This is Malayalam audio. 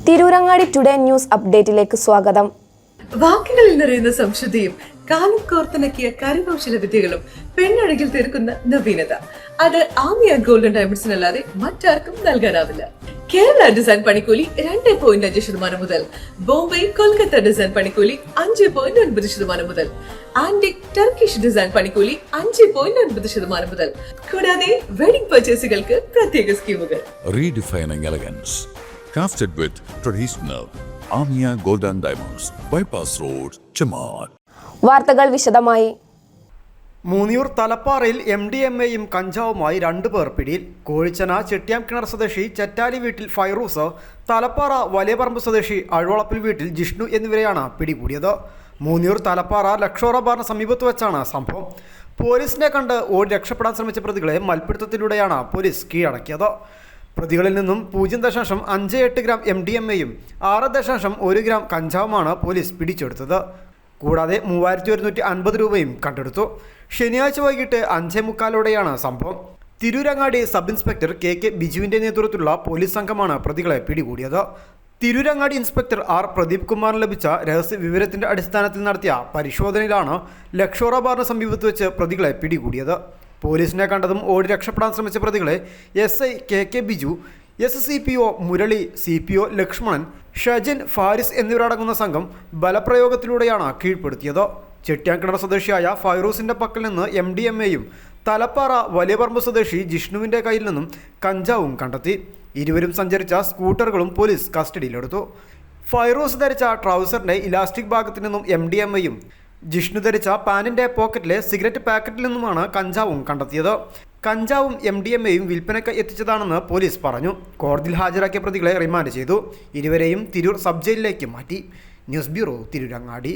തിരൂരങ്ങാടി ടുഡേ ന്യൂസ് അപ്ഡേറ്റിലേക്ക് സ്വാഗതം. വാക്കുകളിൽ നിറയുന്ന സംശുദ്ധിയും കാലം കോർത്തിണക്കിയ കരകൗശല വിദ്യകളും പെണ്ണഴകിൽ തീർക്കുന്ന നവീനത അത് ആമിയ ഗോൾഡൻ ഡയമണ്ട്സിനല്ലാതെ മറ്റാർക്കും നൽകാനാവില്ല. കേരള ഡിസൈൻ പണിക്കൂലി 2.5% മുതൽ, ബോംബെ കൊൽക്കത്ത ഡിസൈൻ പണിക്കൂലി 5.9% മുതൽ, ആന്റിക് ടർക്കിഷ് ഡിസൈൻ പണിക്കൂലി 5.9% മുതൽ, കൂടാതെ വെഡിംഗ് പർച്ചേസുകൾക്ക് പ്രത്യേക സ്കീമുകൾ. Redefining elegance, crafted with traditional Amia Golden Diamonds, Bypass Road, Chaman. വാർത്തകൾ വിശദമായി. മൂന്നിയൂർ തലപ്പാറയിൽ MDMAയും കഞ്ചാവുമായി 2 പേർ പിടിയിൽ. കോഴിച്ചന ചെട്ടിയാംകിണർ സ്വദേശി ചെറ്റാലി വീട്ടിൽ ഫൈറൂസ്, തലപ്പാറ വലിയപറമ്പ് സ്വദേശി അഴവളപ്പിൽ വീട്ടിൽ ജിഷ്ണു എന്നിവരെയാണ് പിടികൂടിയത്. മൂന്നിയൂർ തലപ്പാറ ലക്ഷോറ ബാറിന് സമീപത്ത് വെച്ചാണ് സംഭവം. പോലീസിനെ കണ്ട് ഓടി രക്ഷപ്പെടാൻ ശ്രമിച്ച പ്രതികളെ മൽപ്പിടുത്തത്തിലൂടെയാണ് പോലീസ് കീഴടക്കിയത്. പ്രതികളിൽ നിന്നും 0.58 ഗ്രാം MDMAയും 6.1 ഗ്രാം കഞ്ചാവുമാണ് പോലീസ് പിടിച്ചെടുത്തത്. കൂടാതെ 3150 രൂപയും കണ്ടെടുത്തു. ശനിയാഴ്ച വൈകിട്ട് 5:45 സംഭവം. തിരൂരങ്ങാടി സബ് ഇൻസ്പെക്ടർ KK ബിജുവിൻ്റെ നേതൃത്വത്തിലുള്ള പോലീസ് സംഘമാണ് പ്രതികളെ പിടികൂടിയത്. തിരൂരങ്ങാടി ഇൻസ്പെക്ടർ R പ്രദീപ് കുമാറിന് ലഭിച്ച രഹസ്യ വിവരത്തിൻ്റെ അടിസ്ഥാനത്തിൽ നടത്തിയ പരിശോധനയിലാണ് ലക്ഷോറ ബാറിന് സമീപത്ത് വെച്ച് പ്രതികളെ പിടികൂടിയത്. പോലീസിനെ കണ്ടതും ഓടി രക്ഷപ്പെടാൻ ശ്രമിച്ച പ്രതികളെ SI KK Biju, SCPO Murali, CPO Lakshmanan, Shajan, Faris എന്നിവരടങ്ങുന്ന സംഘം ബലപ്രയോഗത്തിലൂടെയാണ് കീഴ്പ്പെടുത്തിയത്. ചെട്ടിയാംകിണർ സ്വദേശിയായ ഫൈറൂസിൻ്റെ പക്കൽ നിന്ന് MDMAയും തലപ്പാറ വലിയപറമ്പ് സ്വദേശി ജിഷ്ണുവിൻ്റെ കയ്യിൽ നിന്നും കഞ്ചാവും കണ്ടെത്തി. ഇരുവരും സഞ്ചരിച്ച സ്കൂട്ടറുകളും പോലീസ് കസ്റ്റഡിയിലെടുത്തു. ഫൈറൂസ് ധരിച്ച ട്രൗസറിൻ്റെ ഇലാസ്റ്റിക് ഭാഗത്തു നിന്നും MDMAയും ജിഷ്ണു ധരിച്ച പാനിൻ്റെ പോക്കറ്റിലെ സിഗരറ്റ് പാക്കറ്റിൽ നിന്നുമാണ് കഞ്ചാവും കണ്ടെത്തിയത്. കഞ്ചാവും MDMAയും വിൽപ്പനയ്ക്ക് എത്തിച്ചതാണെന്ന് പോലീസ് പറഞ്ഞു. കോടതിയിൽ ഹാജരാക്കിയ പ്രതികളെ റിമാൻഡ് ചെയ്തു. ഇരുവരെയും തിരൂർ സബ് ജയിലിലേക്ക് മാറ്റി. News bureau, Tirurangadi.